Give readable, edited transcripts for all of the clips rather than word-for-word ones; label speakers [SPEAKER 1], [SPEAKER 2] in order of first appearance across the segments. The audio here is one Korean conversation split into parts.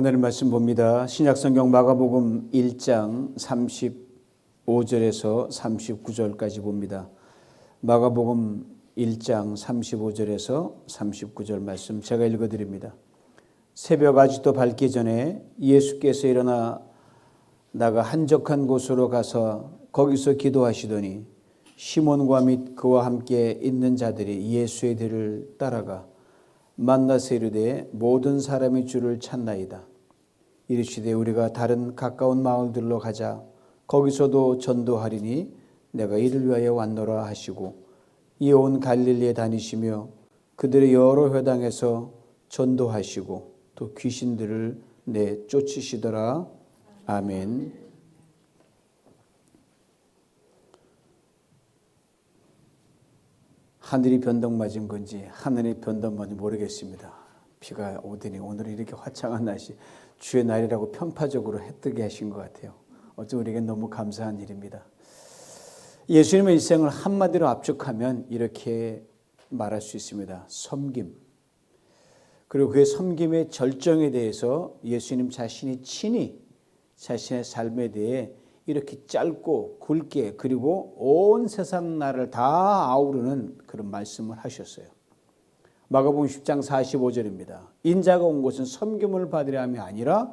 [SPEAKER 1] 하늘의 말씀 봅니다. 신약성경 마가복음 1장 35절에서 39절까지 봅니다. 마가복음 1장 35절에서 39절 말씀 제가 읽어드립니다. 새벽 아직도 밝기 전에 예수께서 일어나 나가 한적한 곳으로 가서 거기서 기도하시더니 시몬과 및 그와 함께 있는 자들이 예수의 뒤를 따라가 만나서 이르되 모든 사람이 주를 찾나이다. 이르시되 우리가 다른 가까운 마을들로 가자. 거기서도 전도하리니 내가 이를 위하여 왔노라 하시고 이에 온 갈릴리에 다니시며 그들의 여러 회당에서 전도하시고 또 귀신들을 내쫓으시더라. 아멘. 하늘이 변덕 맞은 건지 하늘이 변덕 맞은지 모르겠습니다. 비가 오더니 오늘은 이렇게 화창한 날씨, 주의 날이라고 편파적으로 해뜨게 하신 것 같아요. 어쩌면 우리에게 너무 감사한 일입니다. 예수님의 일생을 한마디로 압축하면 이렇게 말할 수 있습니다. 섬김. 그리고 그의 섬김의 절정에 대해서 예수님 자신이 친히 자신의 삶에 대해 이렇게 짧고 굵게 그리고 온 세상 나라를 다 아우르는 그런 말씀을 하셨어요. 마가복음 10장 45절입니다. 인자가 온 것은 섬김을 받으려 함이 아니라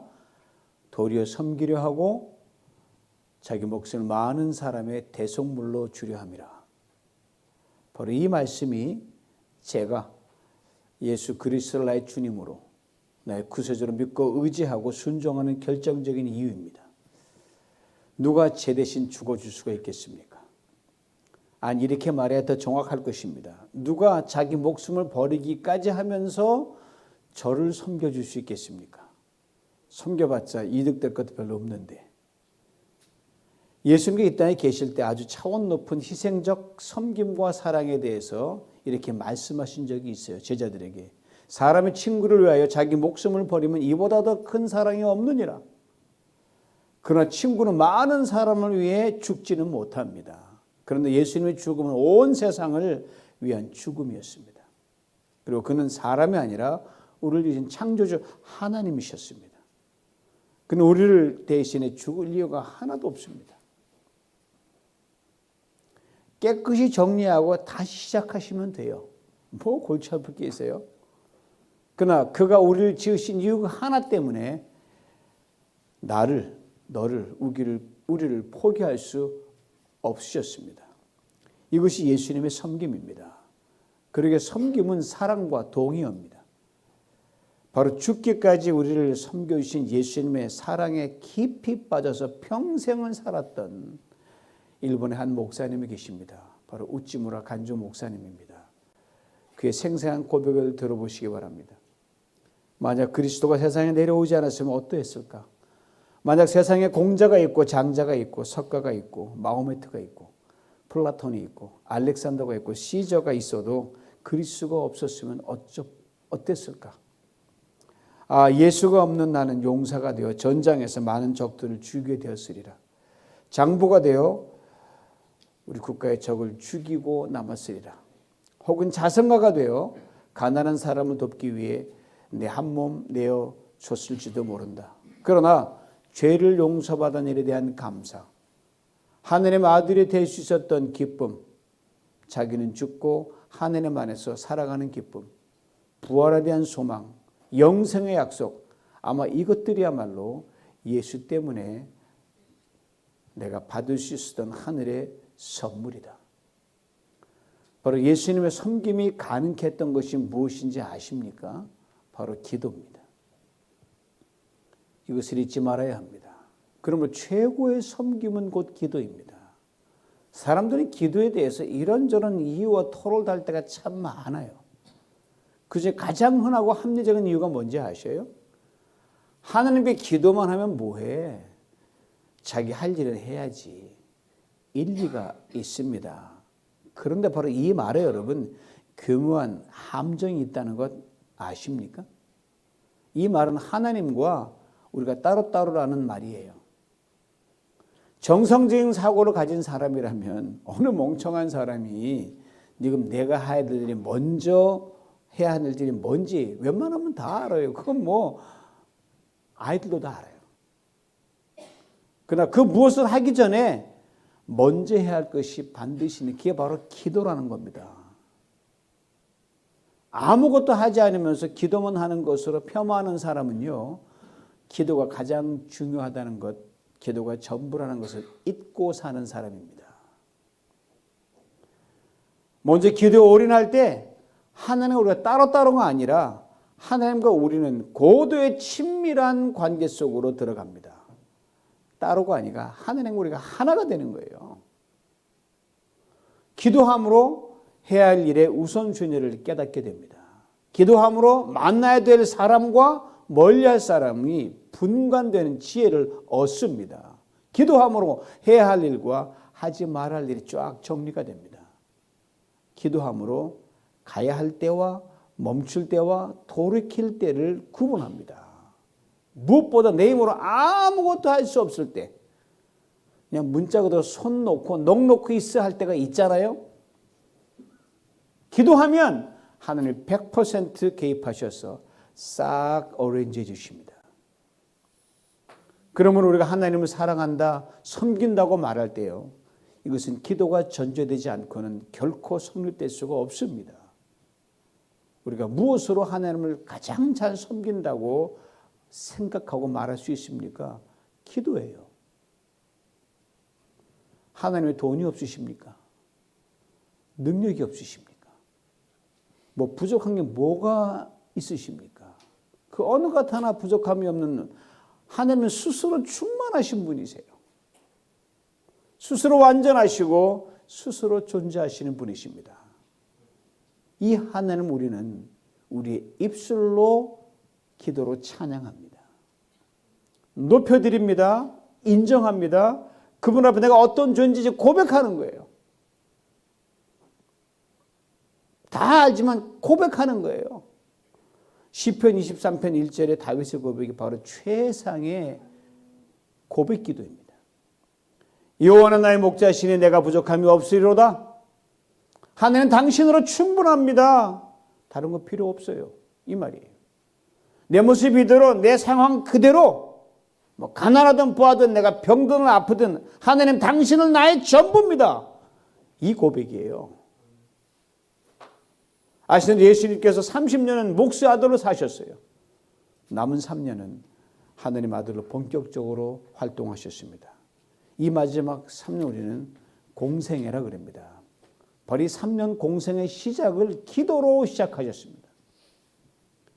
[SPEAKER 1] 도리어 섬기려 하고 자기 몫을 많은 사람의 대속물로 주려 함이라. 바로 이 말씀이 제가 예수 그리스도를 나의 주님으로 나의 구세주로 믿고 의지하고 순종하는 결정적인 이유입니다. 누가 제 대신 죽어줄 수가 있겠습니까? 아니, 이렇게 말해야 더 정확할 것입니다. 누가 자기 목숨을 버리기까지 하면서 저를 섬겨줄 수 있겠습니까? 섬겨봤자 이득될 것도 별로 없는데. 예수님이 이 땅에 계실 때 아주 차원 높은 희생적 섬김과 사랑에 대해서 이렇게 말씀하신 적이 있어요. 제자들에게. 사람의 친구를 위하여 자기 목숨을 버리면 이보다 더 큰 사랑이 없느니라. 그러나 친구는 많은 사람을 위해 죽지는 못합니다. 그런데 예수님의 죽음은 온 세상을 위한 죽음이었습니다. 그리고 그는 사람이 아니라 우리를 지은 창조주 하나님이셨습니다. 그는 우리를 대신해 죽을 이유가 하나도 없습니다. 깨끗이 정리하고 다시 시작하시면 돼요. 뭐 골치 아플 게 있어요? 그러나 그가 우리를 지으신 이유가 하나 때문에 너를, 우리를 포기할 수 없으셨습니다. 이것이 예수님의 섬김입니다. 그러게 섬김은 사랑과 동의어입니다. 바로 죽기까지 우리를 섬겨주신 예수님의 사랑에 깊이 빠져서 평생을 살았던 일본의 한 목사님이 계십니다. 바로 우찌무라 간조 목사님입니다. 그의 생생한 고백을 들어보시기 바랍니다. 만약 그리스도가 세상에 내려오지 않았으면 어떠했을까? 만약 세상에 공자가 있고 장자가 있고 석가가 있고 마호메트가 있고 플라톤이 있고 알렉산더가 있고 시저가 있어도 그리스도가 없었으면 어땠을까? 예수가 없는 나는 용사가 되어 전장에서 많은 적들을 죽이게 되었으리라. 장부가 되어 우리 국가의 적을 죽이고 남았으리라. 혹은 자선가가 되어 가난한 사람을 돕기 위해 내 한 몸 내어 줬을지도 모른다. 그러나 죄를 용서받은 일에 대한 감사, 하나님의 아들이 될 수 있었던 기쁨, 자기는 죽고 하나님 안에서 살아가는 기쁨, 부활에 대한 소망, 영생의 약속, 아마 이것들이야말로 예수 때문에 내가 받을 수 있었던 하늘의 선물이다. 바로 예수님의 섬김이 가능케 했던 것이 무엇인지 아십니까? 바로 기도입니다. 이것을 잊지 말아야 합니다. 그러므로 최고의 섬김은 곧 기도입니다. 사람들은 기도에 대해서 이런저런 이유와 토를 달 때가 참 많아요. 그중에 가장 흔하고 합리적인 이유가 뭔지 아셔요? 하나님께 기도만 하면 뭐해? 자기 할 일을 해야지. 일리가 있습니다. 그런데 바로 이 말에 여러분 교묘한 함정이 있다는 것 아십니까? 이 말은 하나님과 우리가 따로따로라는 말이에요. 정상적인 사고를 가진 사람이라면 어느 멍청한 사람이 지금 내가 해야 될 일이 먼저 해야 할 일이 뭔지 웬만하면 다 알아요. 그건 뭐 아이들도 다 알아요. 그러나 그 무엇을 하기 전에 먼저 해야 할 것이 반드시 있는, 그게 바로 기도라는 겁니다. 아무것도 하지 않으면서 기도만 하는 것으로 폄하하는 사람은요, 기도가 가장 중요하다는 것, 기도가 전부라는 것을 잊고 사는 사람입니다. 먼저 기도에 올인할 때 하나님과 우리가 따로따로가 아니라 하나님과 우리는 고도의 친밀한 관계 속으로 들어갑니다. 따로가 아니라 하나님과 우리가 하나가 되는 거예요. 기도함으로 해야 할 일의 우선순위를 깨닫게 됩니다. 기도함으로 만나야 될 사람과 멀리할 사람이 분간되는 지혜를 얻습니다. 기도함으로 해야 할 일과 하지 말아야 할 일이 쫙 정리가 됩니다. 기도함으로 가야 할 때와 멈출 때와 돌이킬 때를 구분합니다. 무엇보다 내 힘으로 아무것도 할 수 없을 때, 그냥 문자 그대로 손 놓고 넋 놓고 있어야 할 때가 있잖아요. 기도하면 하나님 100% 개입하셔서 싹 어레인지 해 주십니다. 그러면 우리가 하나님을 사랑한다, 섬긴다고 말할 때요, 이것은 기도가 전제되지 않고는 결코 성립될 수가 없습니다. 우리가 무엇으로 하나님을 가장 잘 섬긴다고 생각하고 말할 수 있습니까? 기도예요. 하나님의 돈이 없으십니까? 능력이 없으십니까? 뭐 부족한 게 뭐가 있으십니까? 그 어느 것 하나 부족함이 없는 하나님은 스스로 충만하신 분이세요. 스스로 완전하시고 스스로 존재하시는 분이십니다. 이 하나님 우리는 우리의 입술로 기도로 찬양합니다. 높여드립니다. 인정합니다. 그분 앞에 내가 어떤 존재인지 고백하는 거예요. 다 알지만 고백하는 거예요. 시편 23편 1절의 다윗의 고백이 바로 최상의 고백 기도입니다. 여호와는 나의 목자시니 내가 부족함이 없으리로다. 하나님은 당신으로 충분합니다. 다른 거 필요 없어요. 이 말이에요. 내 모습 이대로, 내 상황 그대로, 뭐 가난하든 부하든 내가 병든 아프든 하나님 당신은 나의 전부입니다. 이 고백이에요. 아시는 예수님께서 30년은 목수 아들로 사셨어요. 남은 3년은 하나님 아들로 본격적으로 활동하셨습니다. 이 마지막 3년 우리는 공생애라 그럽니다. 바로 이 3년 공생의 시작을 기도로 시작하셨습니다.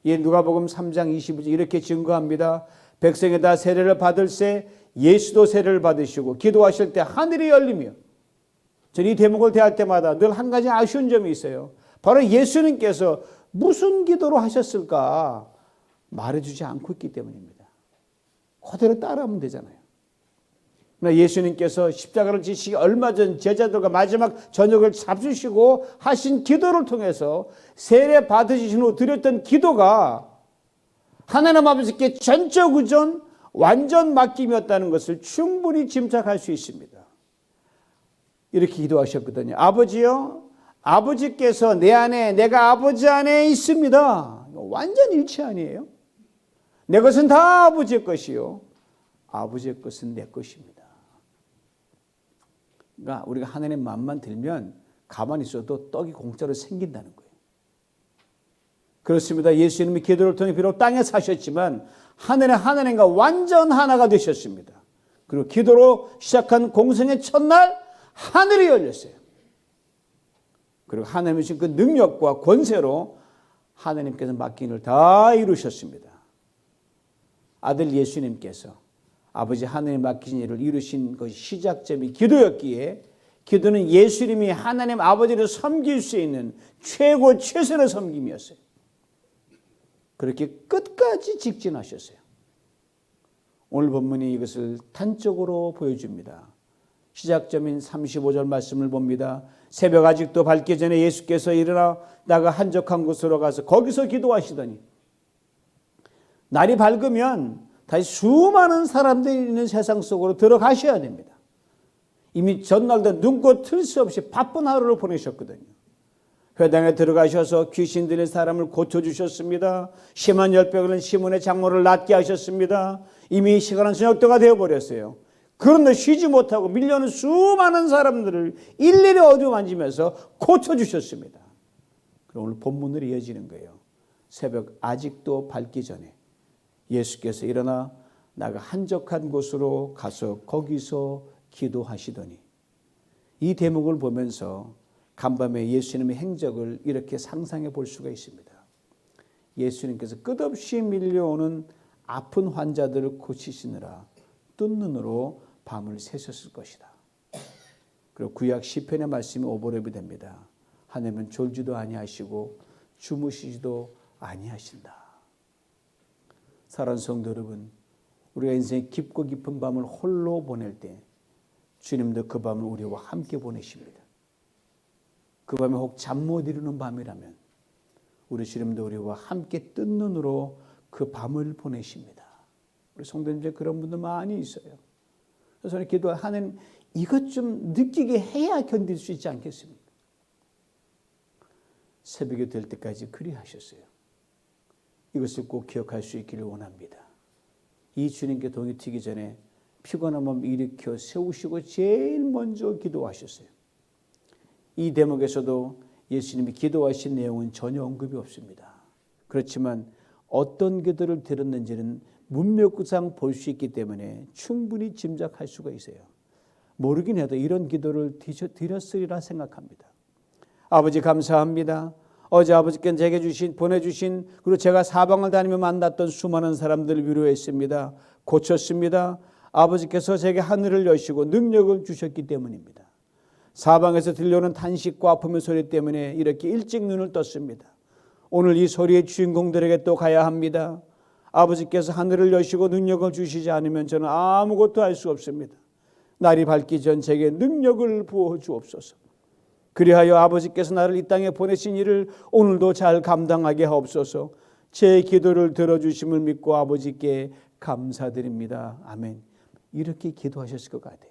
[SPEAKER 1] 예, 누가복음 3장 22절 이렇게 증거합니다. 백성이 다 세례를 받을새 예수도 세례를 받으시고 기도하실 때 하늘이 열리며, 저는 이 대목을 대할 때마다 늘 한 가지 아쉬운 점이 있어요. 바로 예수님께서 무슨 기도로 하셨을까 말해주지 않고 있기 때문입니다. 그대로 따라하면 되잖아요. 그러나 예수님께서 십자가를 지시기 얼마 전 제자들과 마지막 저녁을 잡수시고 하신 기도를 통해서 세례 받으신 후 드렸던 기도가 하나님 아버지께 전적 의존, 완전 맡김이었다는 것을 충분히 짐작할 수 있습니다. 이렇게 기도하셨거든요. 아버지요, 아버지께서 내 안에, 내가 아버지 안에 있습니다. 완전 일치 아니에요? 내 것은 다 아버지의 것이요, 아버지의 것은 내 것입니다. 그러니까 우리가 하나님 마음만 들면 가만히 있어도 떡이 공짜로 생긴다는 거예요. 그렇습니다. 예수님이 기도를 통해 비록 땅에 사셨지만 하늘의 하나님과 완전 하나가 되셨습니다. 그리고 기도로 시작한 공생의 첫날 하늘이 열렸어요. 그리고 하나님이 주신 그 능력과 권세로 하나님께서 맡긴 일을 다 이루셨습니다. 아들 예수님께서 아버지 하나님 맡긴 일을 이루신 것이 시작점이 기도였기에, 기도는 예수님이 하나님 아버지를 섬길 수 있는 최고 최선의 섬김이었어요. 그렇게 끝까지 직진하셨어요. 오늘 본문이 이것을 단적으로 보여줍니다. 시작점인 35절 말씀을 봅니다. 새벽 아직도 밝기 전에 예수께서 일어나다가 한적한 곳으로 가서 거기서 기도하시더니, 날이 밝으면 다시 수많은 사람들이 있는 세상 속으로 들어가셔야 됩니다. 이미 전날도 눈꽃 틀 새 없이 바쁜 하루를 보내셨거든요. 회당에 들어가셔서 귀신 들린 사람을 고쳐주셨습니다. 심한 열병은 시몬의 장모를 낫게 하셨습니다. 이미 시간은 저녁때가 되어버렸어요. 그런데 쉬지 못하고 밀려오는 수많은 사람들을 일일이 어루만지면서 고쳐주셨습니다. 그럼 오늘 본문으로 이어지는 거예요. 새벽 아직도 밝기 전에 예수께서 일어나 나가 한적한 곳으로 가서 거기서 기도하시더니, 이 대목을 보면서 간밤에 예수님의 행적을 이렇게 상상해 볼 수가 있습니다. 예수님께서 끝없이 밀려오는 아픈 환자들을 고치시느라 뜬 눈으로 밤을 새셨을 것이다. 그리고 구약 시편의 말씀이 오버랩이 됩니다. 하나님은 졸지도 아니하시고 주무시지도 아니하신다. 사랑하는 성도 여러분, 우리가 인생의 깊고 깊은 밤을 홀로 보낼 때 주님도 그 밤을 우리와 함께 보내십니다. 그 밤에 혹 잠 못 이루는 밤이라면 우리 주님도 우리와 함께 뜬 눈으로 그 밤을 보내십니다. 우리 성도님들 그런 분들 많이 있어요. 그래서 저는 기도하는 하나님, 이것 좀 느끼게 해야 견딜 수 있지 않겠습니까? 새벽이 될 때까지 그리하셨어요. 이것을 꼭 기억할 수 있기를 원합니다. 이 주님께 동이 튀기 전에 피곤한 몸 일으켜 세우시고 제일 먼저 기도하셨어요. 이 대목에서도 예수님이 기도하신 내용은 전혀 언급이 없습니다. 그렇지만 어떤 기도를 드렸는지는 문맥상 볼 수 있기 때문에 충분히 짐작할 수가 있어요. 모르긴 해도 이런 기도를 드렸으리라 생각합니다. 아버지 감사합니다. 어제 아버지께서 제게 보내주신, 그리고 제가 사방을 다니며 만났던 수많은 사람들을 위로했습니다. 고쳤습니다. 아버지께서 제게 하늘을 여시고 능력을 주셨기 때문입니다. 사방에서 들려오는 탄식과 아픔의 소리 때문에 이렇게 일찍 눈을 떴습니다. 오늘 이 소리의 주인공들에게 또 가야 합니다. 아버지께서 하늘을 여시고 능력을 주시지 않으면 저는 아무것도 할 수 없습니다. 날이 밝기 전 제게 능력을 부어 주옵소서. 그리하여 아버지께서 나를 이 땅에 보내신 일을 오늘도 잘 감당하게 하옵소서. 제 기도를 들어주심을 믿고 아버지께 감사드립니다. 아멘. 이렇게 기도하셨을 것 같아요.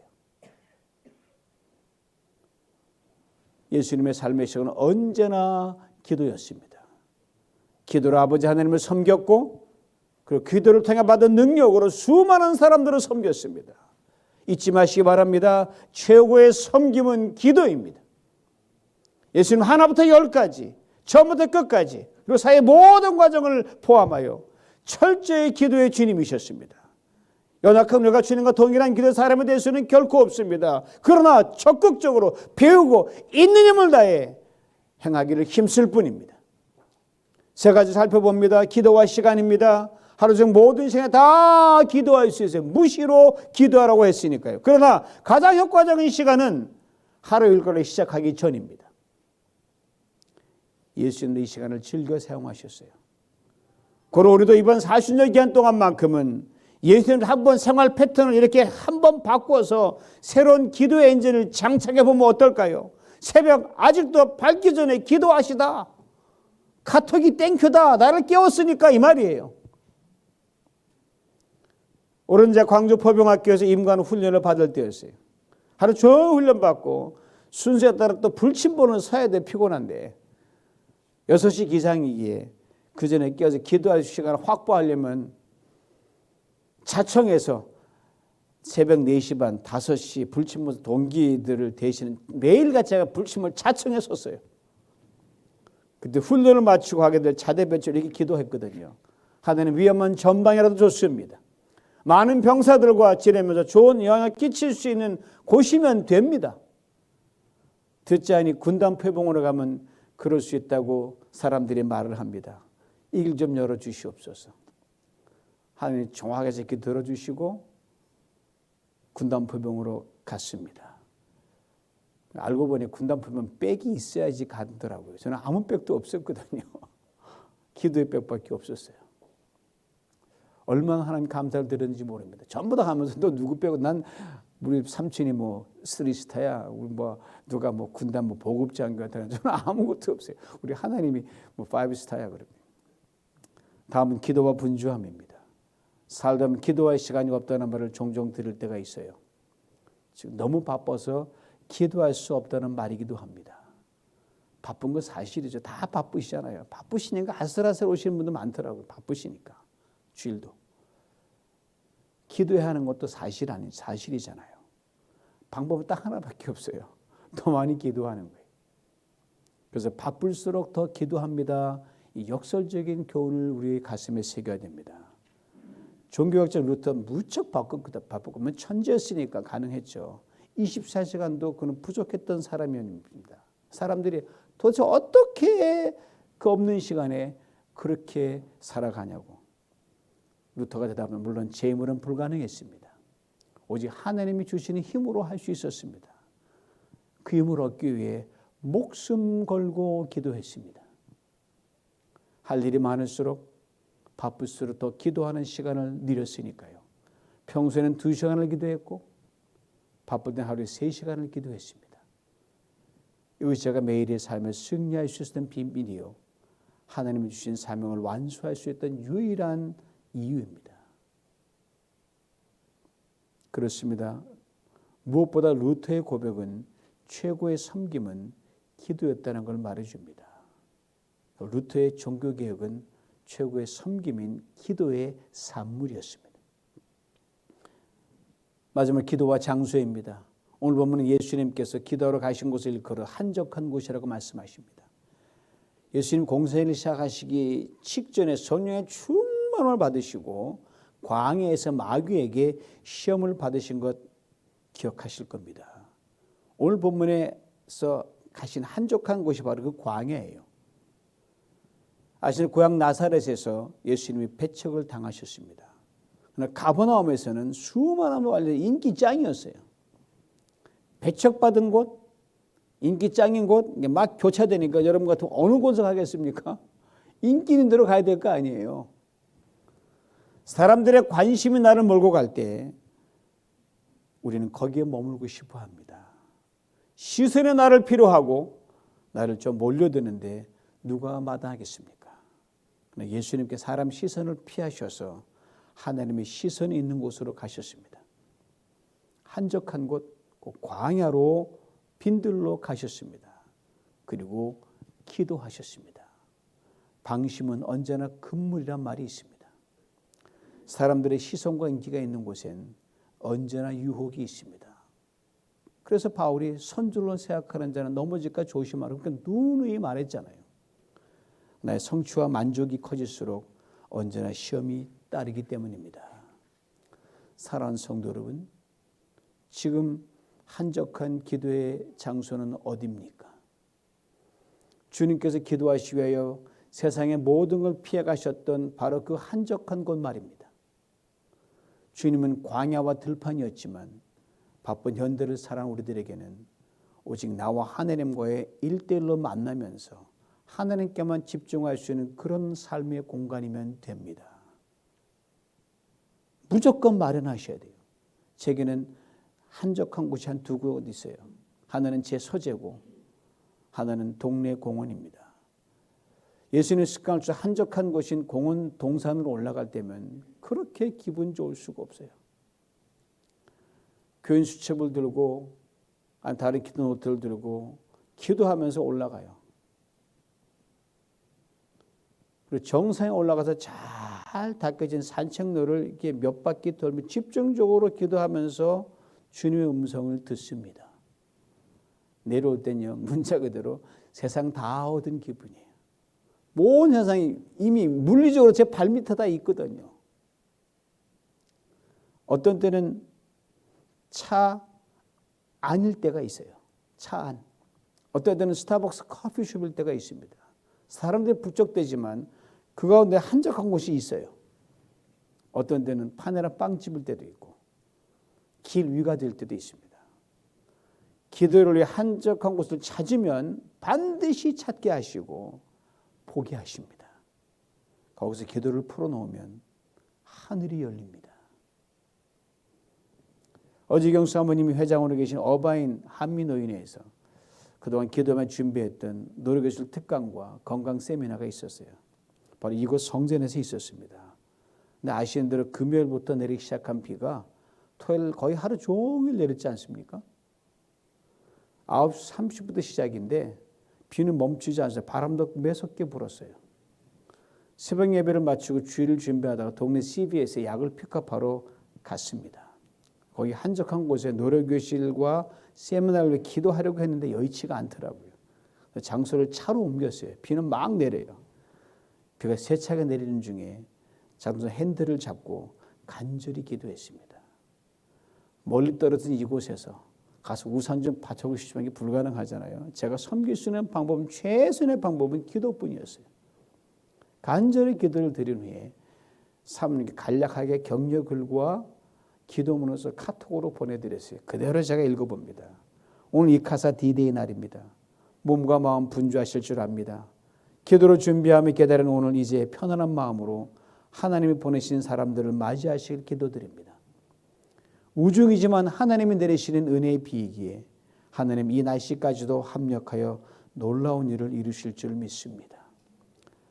[SPEAKER 1] 예수님의 삶의 시간은 언제나 기도였습니다. 기도로 아버지 하나님을 섬겼고, 그리고 기도를 통해 받은 능력으로 수많은 사람들을 섬겼습니다. 잊지 마시기 바랍니다. 최고의 섬김은 기도입니다. 예수님 하나부터 열까지, 처음부터 끝까지, 그리고 사회의 모든 과정을 포함하여 철저히 기도의 주님이셨습니다. 연약한 우리가 주님과 동일한 기도의 사람이 될 수는 결코 없습니다. 그러나 적극적으로 배우고 있는 힘을 다해 행하기를 힘쓸 뿐입니다. 세 가지 살펴봅니다. 기도와 시간입니다. 하루 중 모든 시간에 다 기도할 수 있어요. 무시로 기도하라고 했으니까요. 그러나 가장 효과적인 시간은 하루 일과를 시작하기 전입니다. 예수님도 이 시간을 즐겨 사용하셨어요. 그리고 우리도 이번 40년 기간 동안만큼은 예수님 한번 생활 패턴을 이렇게 한번 바꿔서 새로운 기도의 엔진을 장착해 보면 어떨까요? 새벽 아직도 밝기 전에 기도하시다. 카톡이 땡큐다. 나를 깨웠으니까 이 말이에요. 오른자 광주 포병학교에서 임관 훈련을 받을 때였어요. 하루 종일 훈련 받고 순서에 따라 또 불침번을 서야 돼. 피곤한데 6시 기상이기에 그 전에 깨어서 기도할 시간을 확보하려면 자청에서 새벽 4시 반, 5시 불침번 동기들을 대신 매일같이 제가 불침을 자청에 섰어요. 그때 훈련을 마치고 하게 될 자대 배출 이렇게 기도했거든요. 하나님 위험한 전방이라도 좋습니다. 많은 병사들과 지내면서 좋은 영향을 끼칠 수 있는 곳이면 됩니다. 듣지 않니 군단 표봉으로 가면 그럴 수 있다고 사람들이 말을 합니다. 이 길 좀 열어주시옵소서. 하나님 정확하게 이렇게 들어주시고 군단 표병으로 갔습니다. 알고 보니 군단 표병 백이 있어야지 가더라고요. 저는 아무 백도 없었거든요. 기도의 백밖에 없었어요. 얼마나 하나님 감사를 드렸는지 모릅니다. 전부 다 가면서 너 누구 빼고 난 우리 삼촌이 뭐 3스타야. 우리 뭐 누가 뭐 군단 뭐 보급장 같은 저는 아무것도 없어요. 우리 하나님이 뭐 5스타야 그럽니다. 다음은 기도와 분주함입니다. 살다 보면 기도할 시간이 없다는 말을 종종 들을 때가 있어요. 지금 너무 바빠서 기도할 수 없다는 말이기도 합니다. 바쁜 건 사실이죠. 다 바쁘시잖아요. 바쁘시니까 아슬아슬 오시는 분도 많더라고요. 바쁘시니까. 주일도. 기도해야 하는 것도 사실이잖아요. 방법은 딱 하나밖에 없어요. 더 많이 기도하는 거예요. 그래서 바쁠수록 더 기도합니다. 이 역설적인 교훈을 우리 가슴에 새겨야 됩니다. 종교학자 루터 무척 바쁘고 천재였으니까 가능했죠. 24시간도 그는 부족했던 사람이었습니다. 사람들이 도대체 어떻게 그 없는 시간에 그렇게 살아가냐고. 루터가 대답하면 물론 제 힘으로는 불가능했습니다. 오직 하나님이 주시는 힘으로 할 수 있었습니다. 그 힘을 얻기 위해 목숨 걸고 기도했습니다. 할 일이 많을수록 바쁠수록 더 기도하는 시간을 늘렸으니까요. 평소에는 2시간을 기도했고 바쁠 때 하루에 3시간을 기도했습니다. 이것이 제가 매일의 삶을 승리할 수 있었던 비밀이요. 하나님이 주신 사명을 완수할 수 있던 유일한 이유입니다. 그렇습니다. 무엇보다 루터의 고백은 최고의 섬김은 기도였다는 걸 말해줍니다. 루터의 종교개혁은 최고의 섬김인 기도의 산물이었습니다. 마지막 기도와 장소입니다. 오늘 보면 예수님께서 기도하러 가신 곳을 일컬어 한적한 곳이라고 말씀하십니다. 예수님 공생을 시작하시기 직전에 성령의 충만을 받으시고 광야에서 마귀에게 시험을 받으신 것 기억하실 겁니다. 오늘 본문에서 가신 한적한 곳이 바로 그 광야예요. 아시는 고향 나사렛에서 예수님이 배척을 당하셨습니다. 그러나 가버나움에서는 수많은 완전 인기짱이었어요. 배척받은 곳, 인기짱인 곳, 막 교차되니까 여러분 같으면 어느 곳을 가겠습니까? 인기 있는 데로 가야 될 거 아니에요. 사람들의 관심이 나를 몰고 갈 때 우리는 거기에 머물고 싶어 합니다. 시선이 나를 필요하고 나를 좀 몰려드는데 누가 마다하겠습니까? 예수님께 사람 시선을 피하셔서 하나님의 시선이 있는 곳으로 가셨습니다. 한적한 곳, 광야로 빈들로 가셨습니다. 그리고 기도하셨습니다. 방심은 언제나 금물이란 말이 있습니다. 사람들의 시선과 인기가 있는 곳엔 언제나 유혹이 있습니다. 그래서 바울이 선줄로 생각하는 자는 넘어질까 조심하라고 그러니까 누누이 말했잖아요. 나의 성취와 만족이 커질수록 언제나 시험이 따르기 때문입니다. 사랑하는 성도 여러분, 지금 한적한 기도의 장소는 어디입니까? 주님께서 기도하시기 위하여 세상의 모든 걸 피해 가셨던 바로 그 한적한 곳 말입니다. 주님은 광야와 들판이었지만 바쁜 현대를 살아가는 우리들에게는 오직 나와 하나님과의 1:1로 만나면서 하나님께만 집중할 수 있는 그런 삶의 공간이면 됩니다. 무조건 마련하셔야 돼요. 제게는 한적한 곳이 한 2곳 있어요. 하나는 제 서재고 하나는 동네 공원입니다. 예수님의 습관을 주셔서 한적한 곳인 공원 동산으로 올라갈 때면 그렇게 기분 좋을 수가 없어요. 교인 수첩을 들고 다른 기도 노트를 들고 기도하면서 올라가요. 그리고 정상에 올라가서 잘 닦여진 산책로를 이렇게 몇 바퀴 돌며 집중적으로 기도하면서 주님의 음성을 듣습니다. 내려올 때는요, 문자 그대로 세상 다 얻은 기분이에요. 모든 세상이 이미 물리적으로 제 발밑에 다 있거든요. 어떤 때는 차 안일 때가 있어요. 차 안. 어떤 때는 스타벅스 커피숍일 때가 있습니다. 사람들이 북적대지만 그 가운데 한적한 곳이 있어요. 어떤 때는 파네라 빵집일 때도 있고 길 위가 될 때도 있습니다. 기도를 위해 한적한 곳을 찾으면 반드시 찾게 하시고 보게 하십니다. 거기서 기도를 풀어놓으면 하늘이 열립니다. 어지경 사모님이 회장으로 계신 어바인 한미노인회에서 그동안 기도만 준비했던 노래교실 특강과 건강 세미나가 있었어요. 바로 이곳 성전에서 있었습니다. 근데 아시는 대로 금요일부터 내리기 시작한 비가 토요일 거의 하루 종일 내렸지 않습니까? 9시 30분부터 시작인데 비는 멈추지 않았어요. 바람도 매섭게 불었어요. 새벽 예배를 마치고 주일을 준비하다가 동네 CVS에 약을 픽업하러 갔습니다. 거기 한적한 곳에 노래교실과 세미나를 위해 기도하려고 했는데 여의치가 않더라고요. 장소를 차로 옮겼어요. 비는 막 내려요. 비가 세차게 내리는 중에 자동차 핸들을 잡고 간절히 기도했습니다. 멀리 떨어진 이곳에서 가서 우산 좀 받쳐보고 싶지만 이게 불가능하잖아요. 제가 섬길 수 있는 방법은 최선의 방법은 기도뿐이었어요. 간절히 기도를 드린 후에 사모님께 간략하게 격려 글과 기도문을 써 카톡으로 보내드렸어요. 그대로 제가 읽어봅니다. 오늘 이카사 D-Day 날입니다. 몸과 마음 분주하실 줄 압니다. 기도로 준비하며 기다리는 오늘 이제 편안한 마음으로 하나님이 보내신 사람들을 맞이하시길 기도드립니다. 우중이지만 하나님이 내리시는 은혜의 비이기에 하나님 이 날씨까지도 합력하여 놀라운 일을 이루실 줄 믿습니다.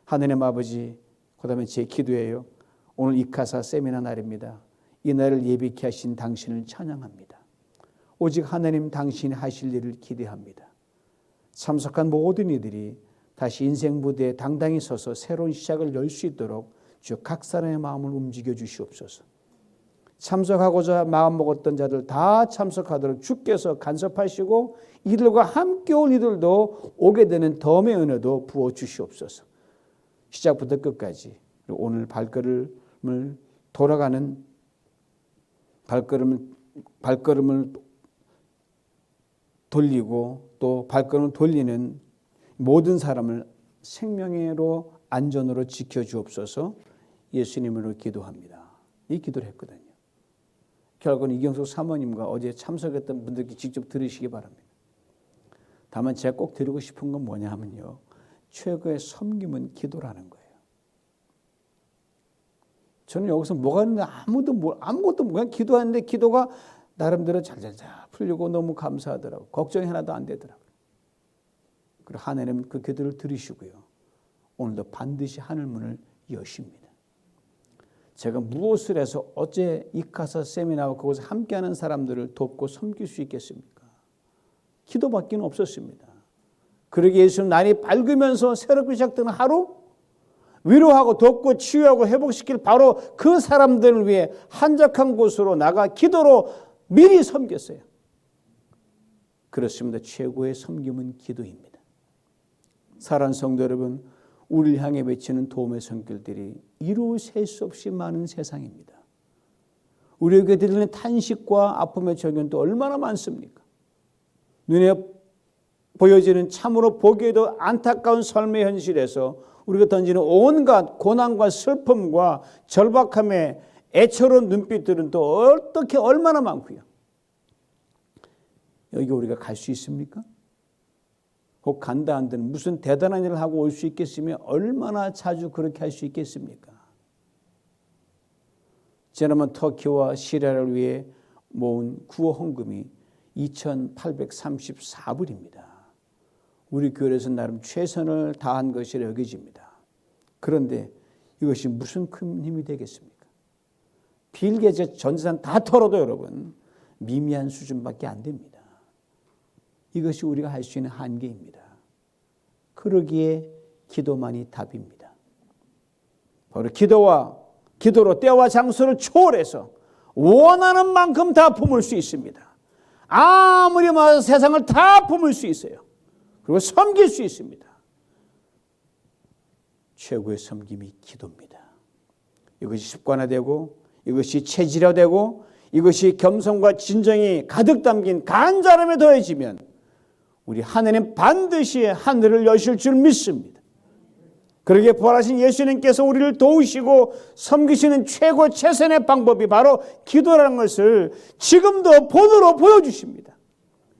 [SPEAKER 1] 하나님 아버지, 그다음에 제 기도예요. 오늘 이카사 세미나 날입니다. 이 날을 예비케 하신 당신을 찬양합니다. 오직 하나님 당신이 하실 일을 기대합니다. 참석한 모든 이들이 다시 인생 무대에 당당히 서서 새로운 시작을 열 수 있도록 주 각 사람의 마음을 움직여 주시옵소서. 참석하고자 마음먹었던 자들 다 참석하도록 주께서 간섭하시고 이들과 함께 올 이들도 오게 되는 덤의 은혜도 부어 주시옵소서. 시작부터 끝까지 오늘 발걸음을 돌리고 또 발걸음을 돌리는 모든 사람을 생명으로 안전으로 지켜주옵소서. 예수님으로 기도합니다. 이 기도를 했거든요. 결국은 이경숙 사모님과 어제 참석했던 분들께 직접 들으시기 바랍니다. 다만 제가 꼭 드리고 싶은 건 뭐냐 하면요. 최고의 섬김은 기도라는 거예요. 저는 여기서 뭐가 있는데 아무것도 그냥 기도하는데 기도가 나름대로 잘잘잘 풀리고 너무 감사하더라고요. 걱정이 하나도 안 되더라고요. 그리고 하나님은 그 기도를 들으시고요. 오늘도 반드시 하늘문을 여십니다. 제가 무엇을 해서 어제 이카사 세미나와 그곳에 함께하는 사람들을 돕고 섬길 수 있겠습니까? 기도밖에 없었습니다. 그러기에 예수는 날이 밝으면서 새롭게 시작되는 하루 위로하고 돕고 치유하고 회복시킬 바로 그 사람들을 위해 한적한 곳으로 나가 기도로 미리 섬겼어요. 그렇습니다. 최고의 섬김은 기도입니다. 사랑하는 성도 여러분, 우리를 향해 외치는 도움의 손길들이 이루 셀 수 없이 많은 세상입니다. 우리에게 들리는 탄식과 아픔의 절견도 얼마나 많습니까? 눈에 보여지는 참으로 보기에도 안타까운 삶의 현실에서 우리가 던지는 온갖 고난과 슬픔과 절박함의 애처로운 눈빛들은 또 어떻게 얼마나 많고요. 여기 우리가 갈 수 있습니까? 혹 간다 한들 무슨 대단한 일을 하고 올 수 있겠으며 얼마나 자주 그렇게 할 수 있겠습니까? 지난번 터키와 시리아를 위해 모은 구호 헌금이 2,834불입니다. 우리 교회에서 나름 최선을 다한 것이라 여겨집니다. 그런데 이것이 무슨 큰 힘이 되겠습니까? 빌 게이츠 전 재산 다 털어도 여러분 미미한 수준밖에 안 됩니다. 이것이 우리가 할 수 있는 한계입니다. 그러기에 기도만이 답입니다. 바로 기도로 때와 장소를 초월해서 원하는 만큼 다 품을 수 있습니다. 아무리 많아도 세상을 다 품을 수 있어요. 그리고 섬길 수 있습니다. 최고의 섬김이 기도입니다. 이것이 습관화되고 이것이 체질화되고 이것이 겸손과 진정이 가득 담긴 간절함에 더해지면 우리 하나님 반드시 하늘을 여실 줄 믿습니다. 그러기에 부활하신 예수님께서 우리를 도우시고 섬기시는 최고 최선의 방법이 바로 기도라는 것을 지금도 본으로 보여주십니다.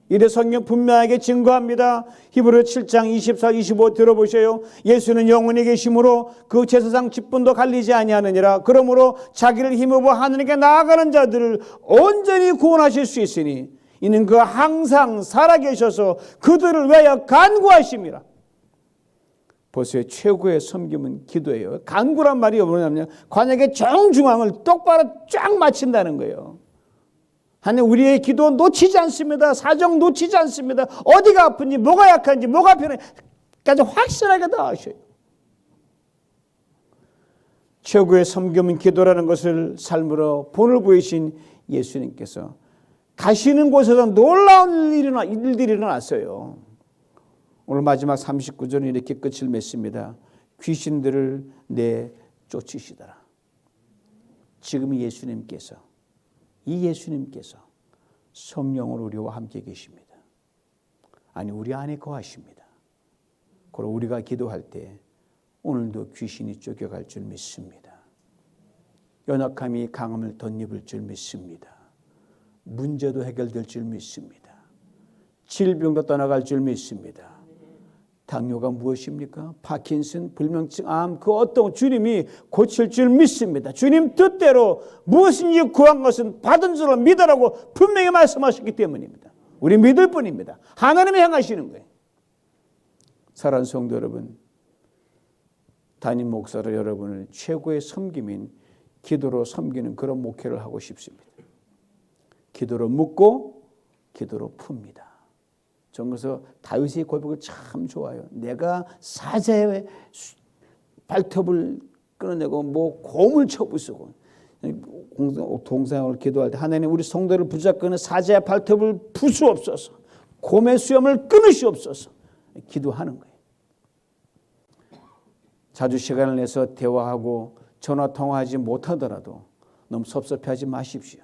[SPEAKER 1] 이래 성경 분명하게 증거합니다. 히브리 7장 24, 25 들어보세요. 예수는 영원히 계심으로 그 제사장 직분도 갈리지 아니하느니라. 그러므로 자기를 힘입어 하느님께 나아가는 자들을 온전히 구원하실 수 있으니 이는 그 항상 살아계셔서 그들을 위하여 간구하심이라. 보세요. 최고의 섬김은 기도예요. 간구란 말이 뭐냐면 관역의 정중앙을 똑바로 쫙 맞춘다는 거예요. 하나님 우리의 기도 놓치지 않습니다. 사정 놓치지 않습니다. 어디가 아픈지 뭐가 약한지 뭐가 편해 끝까지 확실하게 다 아셔요. 최고의 섬김은 기도라는 것을 삶으로 본을 보이신 예수님께서 가시는 곳에서 놀라운 일들이 일어났어요. 오늘 마지막 39절은 이렇게 끝을 맺습니다. 귀신들을 내쫓으시더라. 지금 이 예수님께서 성령으로 우리와 함께 계십니다. 아니, 우리 안에 거하십니다. 그리고 우리가 기도할 때 오늘도 귀신이 쫓겨갈 줄 믿습니다. 연약함이 강함을 덧입을 줄 믿습니다. 문제도 해결될 줄 믿습니다. 질병도 떠나갈 줄 믿습니다. 당뇨가 무엇입니까? 파킨슨, 불면증, 암, 그 어떤 주님이 고칠 줄 믿습니다. 주님 뜻대로 무엇인지 구한 것은 받은 줄로 믿으라고 분명히 말씀하셨기 때문입니다. 우리 믿을 뿐입니다. 하나님이 행하시는 거예요. 사랑하는 성도 여러분, 담임 목사로 여러분을 최고의 섬김인 기도로 섬기는 그런 목회를 하고 싶습니다. 기도로 묻고 기도로 풉니다. 그래서 다윗의 고백을 참 좋아요. 내가 사자의 발톱을 끊어내고 곰을 쳐부수고, 동상을 기도할 때 하나님 우리 성도를 붙잡고는 사자의 발톱을 부수옵소서, 곰의 수염을 끊으시옵소서 기도하는 거예요. 자주 시간을 내서 대화하고 전화통화하지 못하더라도 너무 섭섭해하지 마십시오.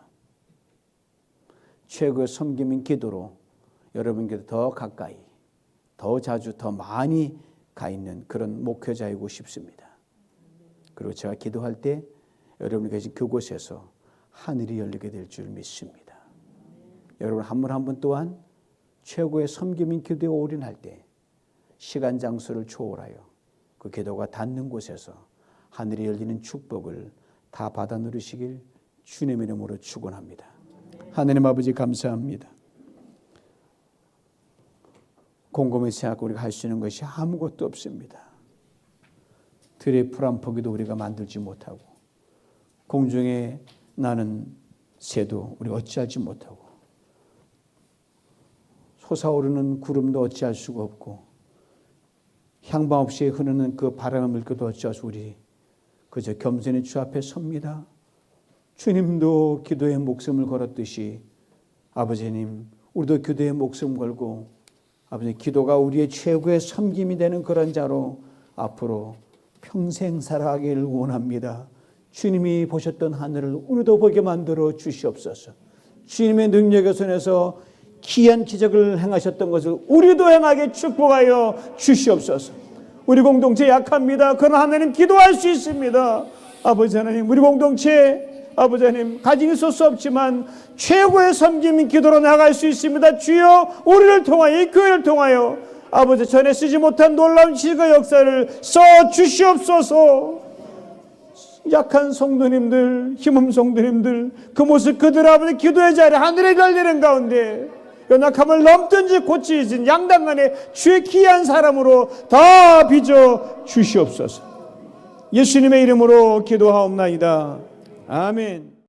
[SPEAKER 1] 최고의 섬김인 기도로 여러분께 더 가까이, 더 자주, 더 많이 가 있는 그런 목회자이고 싶습니다. 그리고 제가 기도할 때 여러분이 계신 그곳에서 하늘이 열리게 될 줄 믿습니다. 여러분 한 분 한 분 또한 최고의 섬김인 기도에 올인할 때 시간 장소를 초월하여 그 기도가 닿는 곳에서 하늘이 열리는 축복을 다 받아 누리시길 주님의 이름으로 축원합니다. 하나님 아버지 감사합니다. 곰곰이 생각하고 우리가 할 수 있는 것이 아무것도 없습니다. 들의 풀 한 포기도 우리가 만들지 못하고, 공중에 나는 새도 우리가 어찌하지 못하고, 솟아오르는 구름도 어찌할 수가 없고, 향방 없이 흐르는 그 바람을 물고도 어찌할 수, 우리 그저 겸손히 주 앞에 섭니다. 주님도 기도의 목숨을 걸었듯이 아버지님 우리도 기도의 목숨 걸고, 아버지 기도가 우리의 최고의 섬김이 되는 그런 자로 앞으로 평생 살아가기를 원합니다. 주님이 보셨던 하늘을 우리도 보게 만들어 주시옵소서. 주님의 능력의 손에서 기이한 기적을 행하셨던 것을 우리도 행하게 축복하여 주시옵소서. 우리 공동체 약합니다. 그러나 하나님 기도할 수 있습니다. 아버지 하나님, 우리 공동체 아버지 하나님 가진 있을 수 없지만 최고의 섬김인 기도로 나갈 수 있습니다. 주여 우리를 통하여, 이 교회를 통하여 아버지 전에 쓰지 못한 놀라운 지식의 역사를 써 주시옵소서. 약한 성도님들, 힘없는 성도님들, 그 모습 그대로 아버지 기도의 자리에 하늘에 열리는 가운데 연약함을 넘든지 고치신 양당간에 주의 귀한 사람으로 다 빚어 주시옵소서. 예수님의 이름으로 기도하옵나이다. 아멘.